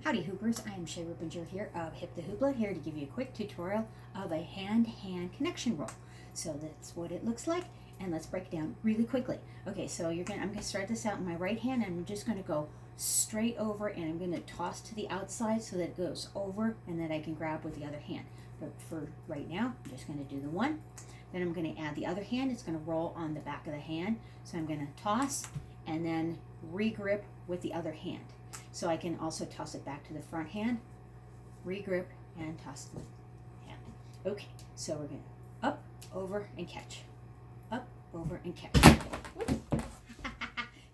Howdy Hoopers, I am Shay Rippinger here of HipTheHoopla, here to give you a quick tutorial of a hand-to-hand connection roll. So that's what it looks like, and let's break it down really quickly. Okay, so I'm gonna start this out in my right hand, and I'm just gonna go straight over, and I'm gonna toss to the outside so that it goes over, and then I can grab with the other hand. But for right now, I'm just gonna do the one. Then I'm gonna add the other hand. It's gonna roll on the back of the hand. So I'm gonna toss, and then re-grip with the other hand. So I can also toss it back to the front hand, re-grip, and toss the hand. Okay, so we're gonna up, over, and catch. Up, over, and catch.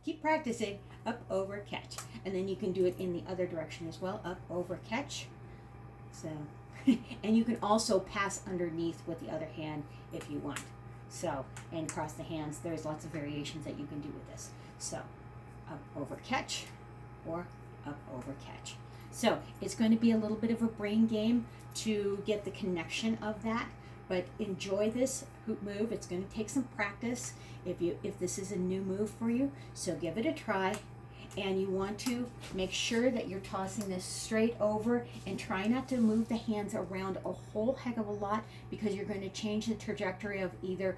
Keep practicing. Up, over, catch. And then you can do it in the other direction as well. Up, over, catch. So, and you can also pass underneath with the other hand if you want. So, and cross the hands. There's lots of variations that you can do with this. So, up, over, catch, or up, over, catch. So it's going to be a little bit of a brain game to get the connection of that, but enjoy this hoop move. It's going to take some practice if this is a new move for you, so give it a try. And you want to make sure that you're tossing this straight over, and try not to move the hands around a whole heck of a lot, because you're going to change the trajectory of either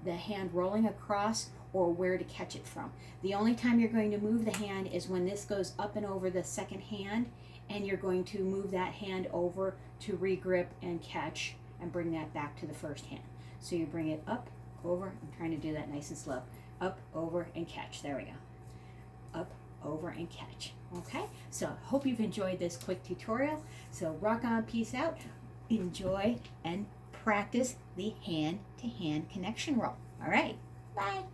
the hand rolling across or where to catch it from. The only time you're going to move the hand is when this goes up and over the second hand, and you're going to move that hand over to re-grip and catch and bring that back to the first hand. So you bring it up, over. I'm trying to do that nice and slow. Up, over, and catch. There we go. Up, over, and catch. Okay, so hope you've enjoyed this quick tutorial. So rock on, peace out, enjoy, and practice the hand-to-hand connection roll. All right, bye.